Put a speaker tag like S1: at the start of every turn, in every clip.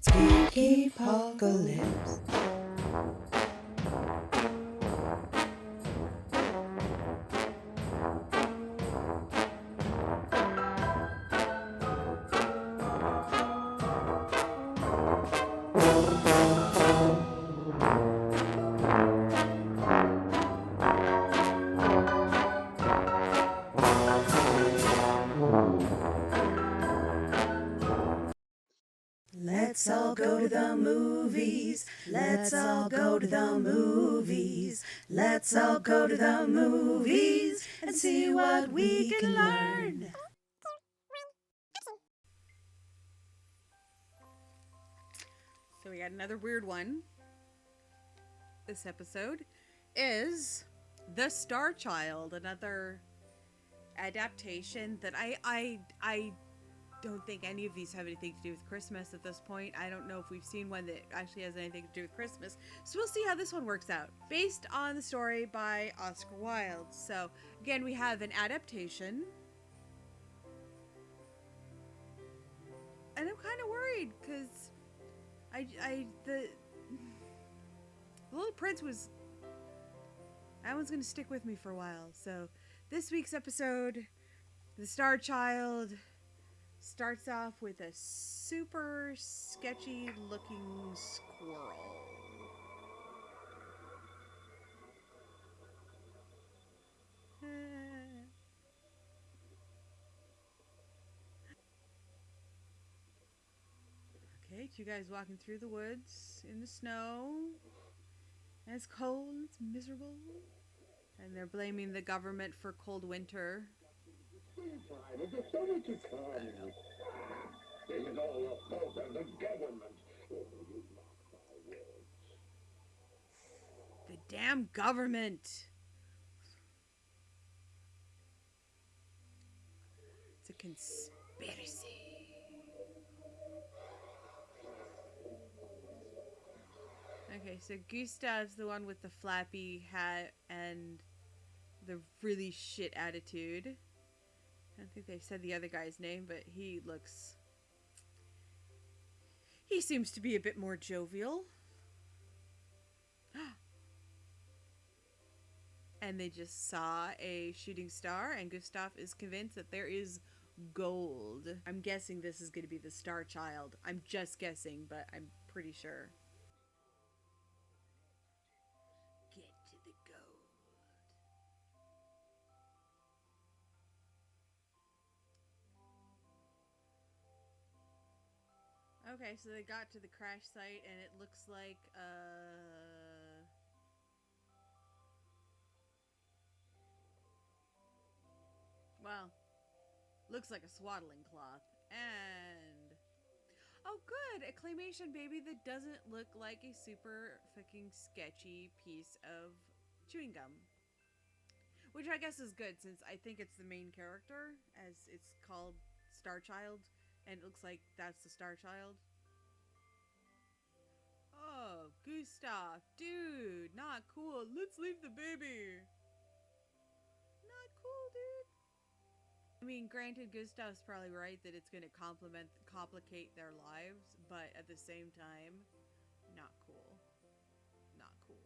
S1: Kikipocalypse. Let's all go to the movies. Let's all go to the movies. Let's all go to the movies and see what we can learn.
S2: So we got another weird one. This episode is The Star Child, another adaptation that I don't think any of these have anything to do with Christmas at this point. I don't know if we've seen one that actually has anything to do with Christmas. So we'll see how this one works out. Based on the story by Oscar Wilde. So again, we have an adaptation. And I'm kind of worried because the Little Prince was, that one's going to stick with me for a while. So this week's episode, The Star Child, starts off with a super sketchy looking squirrel. Okay, two guys walking through the woods in the snow. And it's cold, it's miserable. And they're blaming the government for cold winter. The damn government! It's a conspiracy. Okay, so Gustav's the one with the flappy hat and the really shit attitude. I don't think they said the other guy's name, but he seems to be a bit more jovial. And they just saw a shooting star, and Gustav is convinced that there is gold. I'm guessing this is going to be the Star Child. I'm just guessing, but I'm pretty sure. Get to the gold. Okay, so they got to the crash site, and it looks like, well, looks like a swaddling cloth. And, oh good, a claymation baby that doesn't look like a super fucking sketchy piece of chewing gum. Which I guess is good, since I think it's the main character, as it's called Star Child, and it looks like that's the Star Child. Oh, Gustav, dude, not cool. Let's leave the baby. Not cool, dude. I mean, granted, Gustav's probably right that it's going to complicate their lives, but at the same time, not cool. Not cool.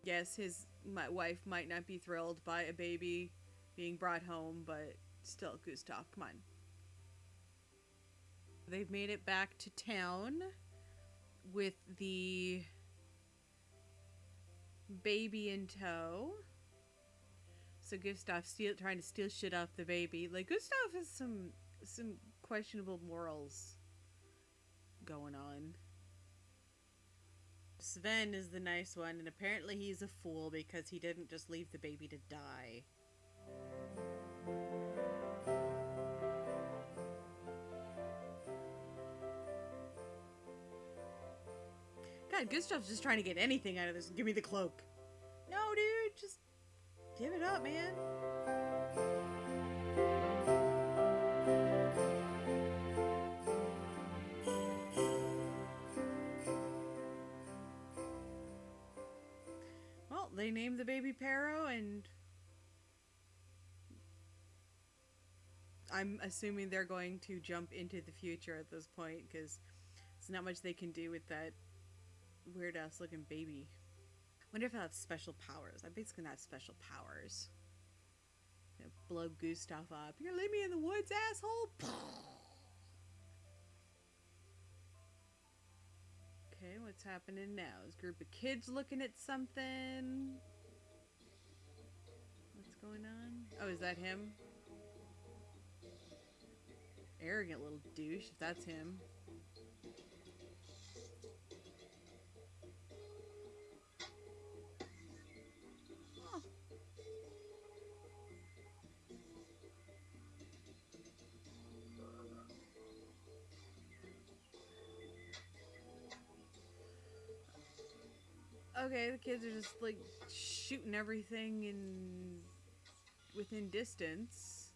S2: Yes, my wife might not be thrilled by a baby being brought home, but still, Gustav, come on. They've made it back to town with the baby in tow. So Gustav's trying to steal shit off the baby. Like, Gustav has some questionable morals going on. Sven is the nice one, and apparently he's a fool because he didn't just leave the baby to die. God, Gustav's just trying to get anything out of this. Give me the cloak. No, dude, just give it up, man. Well, they named the baby Pero, and I'm assuming they're going to jump into the future at this point, because There's not much they can do with that weird ass looking baby. Wonder if I have special powers. I'm basically not special powers. You know, blow Gustav up. You're gonna leave me in the woods, asshole. Okay, what's happening now? Is a group of kids looking at something? What's going on? Oh, is that him? Arrogant little douche, if that's him. Oh. Okay, the kids are just like shooting everything in within distance.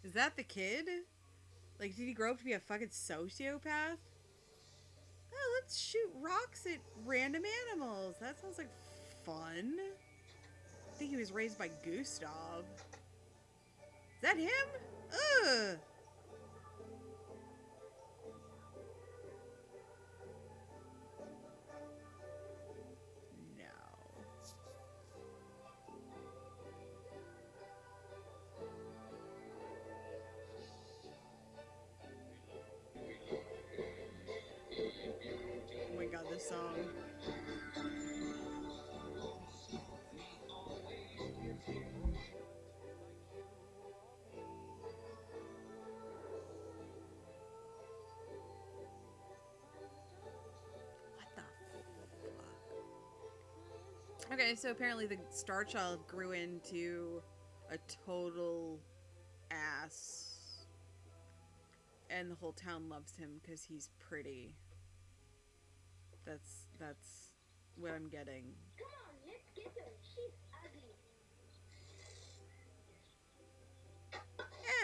S2: Is that the kid? Like, did he grow up to be a fucking sociopath? Oh, let's shoot rocks at random animals. That sounds like fun. I think he was raised by Gustav. Is that him? Ugh. Oh my god, this song. What the fuck? Okay, so apparently the Star Child grew into a total ass. And the whole town loves him because he's pretty. That's what I'm getting.
S3: Come on, let's get her. She's ugly.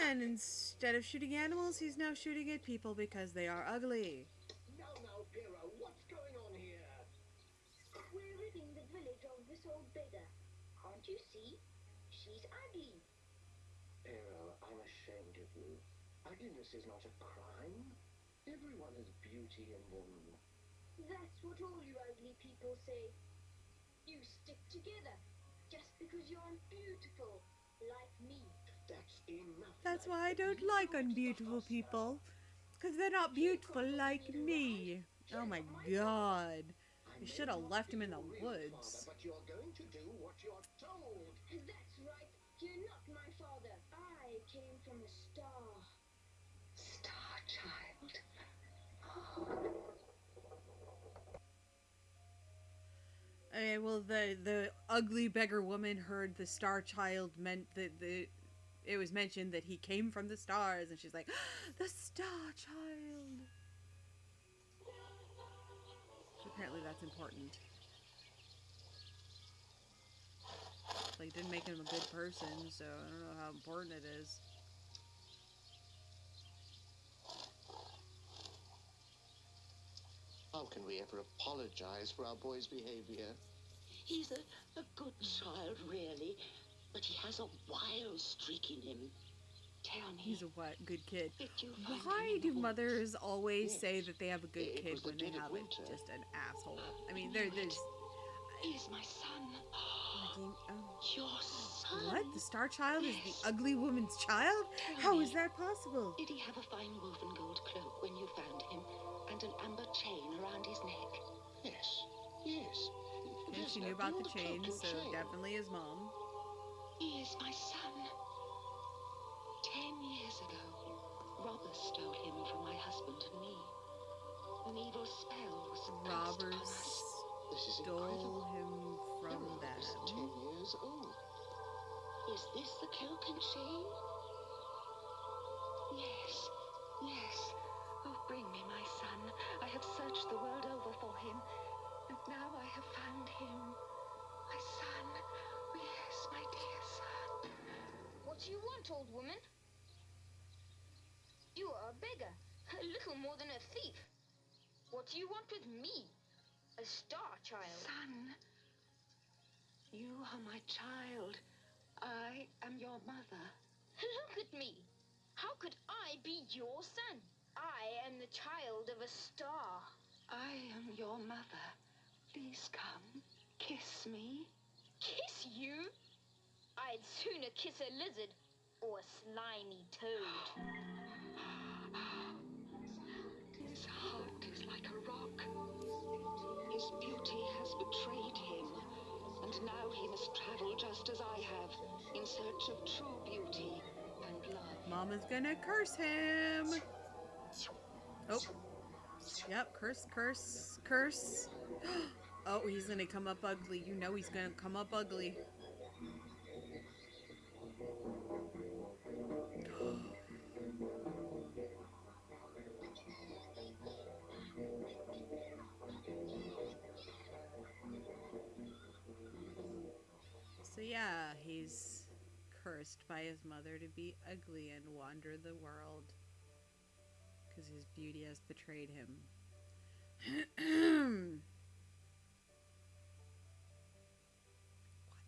S2: And instead of shooting animals, he's now shooting at people because they are ugly.
S4: Now, Piro, what's going on here?
S3: We're ridding the village of this old beggar. Can't you see? She's ugly.
S4: Piro, I'm ashamed of you. Ugliness is not a crime. Everyone has beauty in them.
S3: That's what all you ugly people say. You stick together just because you aren't beautiful like me.
S4: That's enough.
S2: That's why I don't like unbeautiful people. Because they're not beautiful like me. Oh my god. You should have left him in the woods.
S4: But you're going to do what you're told.
S3: That's right. You're not my father. I came from a star.
S4: Star Child.
S2: Okay, well, the ugly beggar woman heard the Star Child meant that it was mentioned that he came from the stars, and she's like, the Star Child. So apparently that's important. Like, it didn't make him a good person, so I don't know how important it is.
S4: How can we ever apologize for our boy's behavior?
S5: He's a good child, really, but he has a wild streak in him. Tell me,
S2: He's a what? Good kid.
S5: did you find
S2: Why
S5: him in
S2: do
S5: the woods?
S2: mothers always
S4: Yes.
S2: say that they have a good
S4: It
S2: kid
S4: was the
S2: when they
S4: dead of
S2: have
S4: winter.
S2: just an asshole? I mean,
S5: knew
S2: there's...
S5: it. He's my son. Your son?
S2: What? The Star Child is the ugly woman's child? How is that possible?
S5: Did he have a fine woven gold cloak when you found him, and an amber chain around his neck?
S4: Yes.
S2: And
S4: There's
S2: she
S4: no
S2: knew about the
S4: gold
S2: chain,
S4: cloak and
S2: so
S4: chain.
S2: definitely his mom.
S5: He is my son. 10 years ago, robbers stole him from my husband and me. An evil spell was cast
S2: Robbers
S5: upon us.
S4: This is
S2: stole
S4: incredible.
S2: him from
S4: Piro is 10
S2: them.
S4: years old.
S5: Is this the cloak and chain? Yes, yes. Oh, bring me my son. I have searched the world over for him, and now I have found him. My son. Yes, my dear son.
S3: What do you want, old woman? You are a beggar, a little more than a thief. What do you want with me? A star child.
S5: Son, you are my child. I am your mother.
S3: Look at me. How could I be your son? I am the child of a star.
S5: I am your mother. Please come. Kiss me.
S3: Kiss you? I'd sooner kiss a lizard or a slimy toad.
S5: His heart is like a rock. His beauty has betrayed him, and now he must travel just as I have, in search of true beauty and love.
S2: Mama's gonna curse him. Oh. Yep, curse, curse, curse. Oh, he's gonna come up ugly. You know he's gonna come up ugly. So yeah, he's cursed by his mother to be ugly and wander the world because his beauty has betrayed him. What the fuck?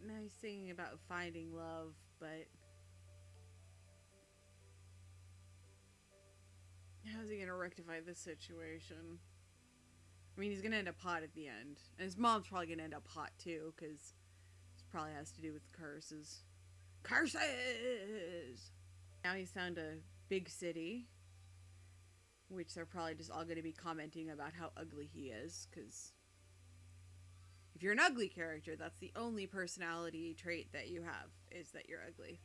S2: Now he's singing about finding love, but how's he gonna rectify this situation? I mean, he's gonna end up hot at the end, and his mom's probably gonna end up hot too, because this probably has to do with curses. Curses! Now he's found a big city, which they're probably just all gonna be commenting about how ugly he is, because if you're an ugly character, that's the only personality trait that you have, is that you're ugly,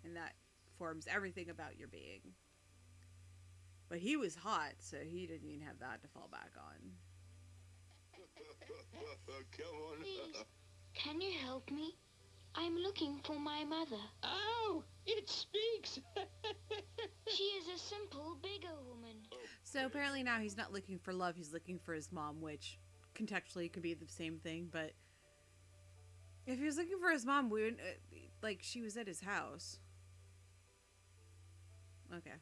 S2: and that forms everything about your being. But he was hot, so he didn't even have that to fall back on.
S4: Come on.
S3: Please, can you help me? I'm looking for my mother.
S6: Oh, it speaks.
S3: She is a simple, bigger woman.
S2: So apparently now he's not looking for love, he's looking for his mom, which contextually could be the same thing, but if he was looking for his mom, we would, like, she was at his house. Okay.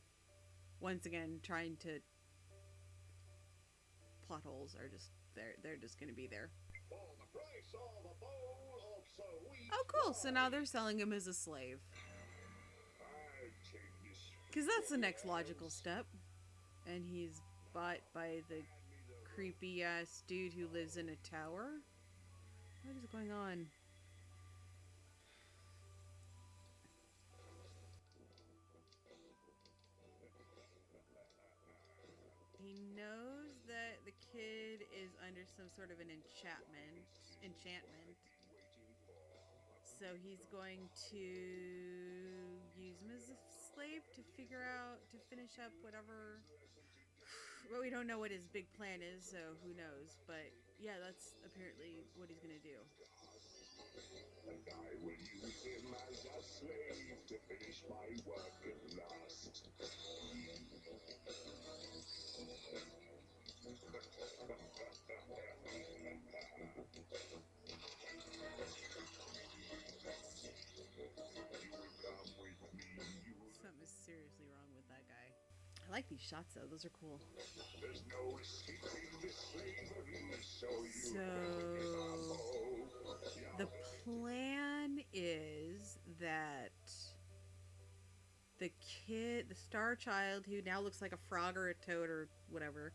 S2: Once again, trying to... plot holes are just, they're just gonna be there.
S4: For the price of a bowl of sweet
S2: Oh, cool. So now they're selling him as a slave.
S4: I take this.
S2: Because that's the next logical step. And he's bought by the creepy-ass dude who lives in a tower? What is going on? He knows that the kid is under some sort of an enchantment. So he's going to use him as a slave to finish up whatever. But we don't know what his big plan is, so who knows. But yeah, that's apparently what he's going to do.
S4: And I will use him as a slave to finish my work at last.
S2: Something is seriously wrong with that guy. I like these shots though, those are cool.
S4: There's no escaping this slavery, so
S2: The plan is that the kid, the star child, who now looks like a frog or a toad or whatever,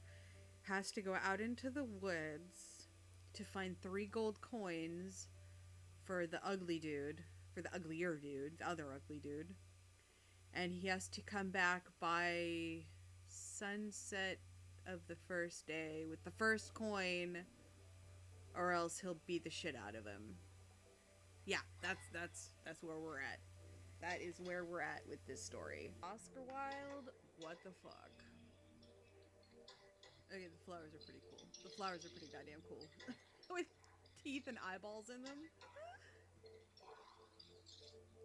S2: has to go out into the woods to find 3 gold coins for the ugly dude, for the uglier dude, the other ugly dude. And he has to come back by sunset of the first day with the first coin, or else he'll beat the shit out of him. Yeah, that's where we're at. That is where we're at with this story. Oscar Wilde, what the fuck? Okay, the flowers are pretty cool. The flowers are pretty goddamn cool. With teeth and eyeballs in them.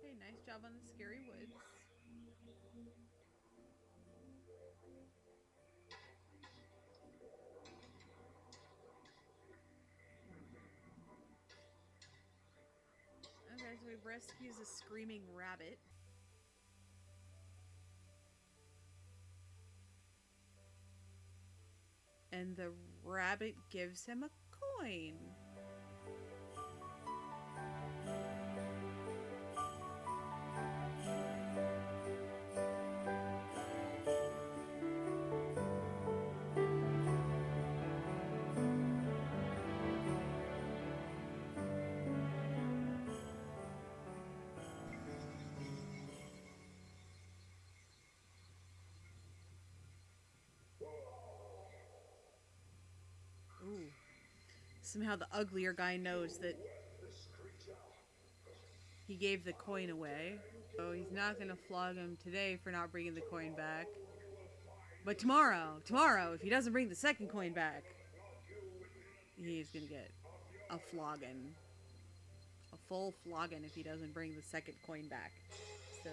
S2: Hey, nice job on the scary woods. Okay, so he rescues a screaming rabbit. And the rabbit gives him a coin. somehow the uglier guy knows that he gave the coin away. So he's not going to flog him today for not bringing the coin back. But tomorrow, if he doesn't bring the second coin back, he's going to get a flogging. A full flogging if he doesn't bring the second coin back. So,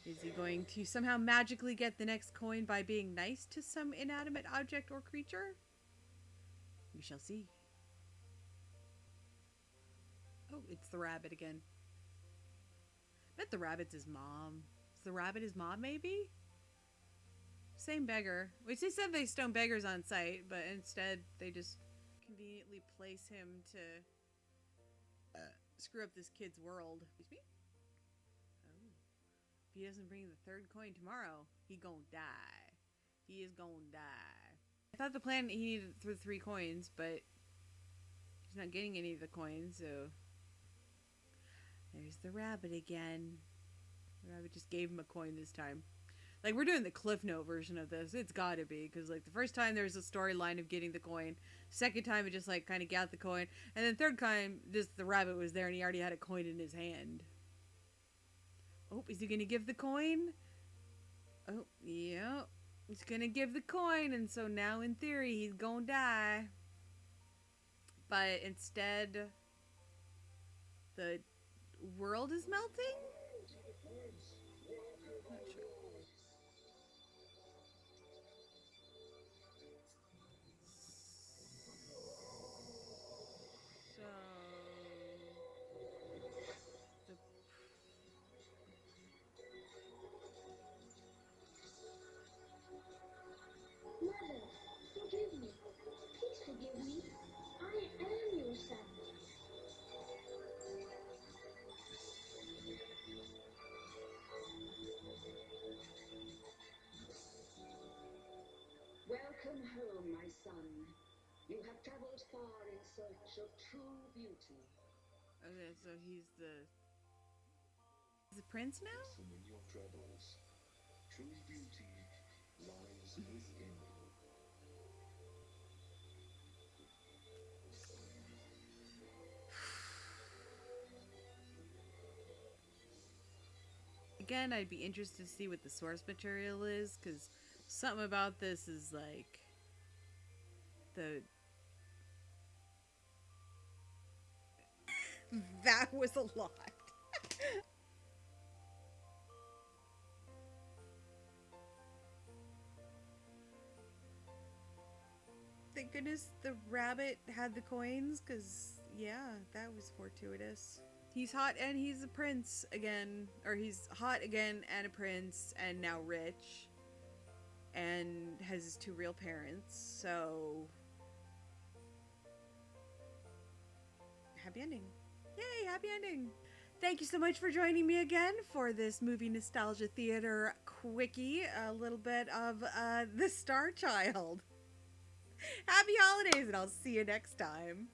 S2: is he going to somehow magically get the next coin by being nice to some inanimate object or creature? We shall see. Oh, it's the rabbit again. Bet the rabbit's his mom. Is the rabbit his mom, maybe? Same beggar. Which they said they stone beggars on sight, but instead they just conveniently place him to screw up this kid's world. Excuse me? Oh. If he doesn't bring the third coin tomorrow, he gonna die. He is gonna die. I thought the plan he needed for 3 coins, but he's not getting any of the coins, so there's the rabbit again. The rabbit just gave him a coin this time. Like, we're doing the Cliff Note version of this. It's gotta be, because, like, the first time there's a storyline of getting the coin. Second time, it just, like, kind of got the coin. And then third time, the rabbit was there and he already had a coin in his hand. Oh, is he gonna give the coin? Oh, yeah. He's gonna give the coin, and so now, in theory, he's gonna die. But instead, the world is melting? Not sure. So,
S3: Mother, forgive me. Please forgive me. I am your son.
S7: Welcome home, my son. You have traveled far in search of true beauty.
S2: okay, so he's the prince now?
S4: Listen in your troubles. True beauty lies within you.
S2: Again, I'd be interested to see what the source material is, because something about this is like that was a lot. Thank goodness the rabbit had the coins, because yeah, that was fortuitous. He's hot and he's a prince again, or he's hot again and a prince and now rich and has his 2 real parents, so happy ending. Yay, happy ending. Thank you so much for joining me again for this movie nostalgia theater quickie, a little bit of The Star Child. Happy holidays, and I'll see you next time.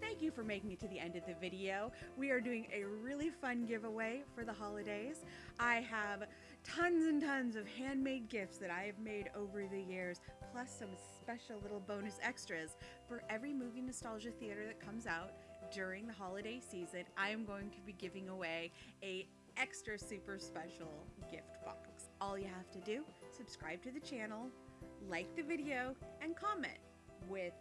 S2: Thank you for making it to the end of the video. We are doing a really fun giveaway for the holidays. I have tons and tons of handmade gifts that I have made over the years, plus some special little bonus extras for every movie nostalgia theater that comes out during the holiday season. I am going to be giving away a extra super special gift box. All you have to do, subscribe to the channel, like the video, and comment with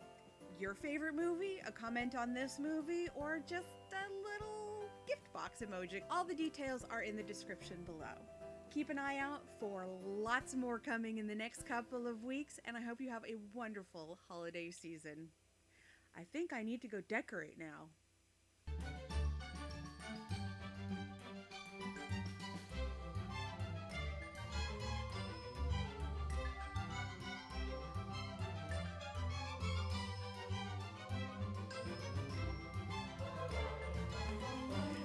S2: your favorite movie, a comment on this movie, or just a little gift box emoji. All the details are in the description below. Keep an eye out for lots more coming in the next couple of weeks, and I hope you have a wonderful holiday season. I think I need to go decorate now.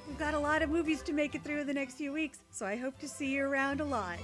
S2: We've got a lot of movies to make it through the next few weeks, so I hope to see you around a lot.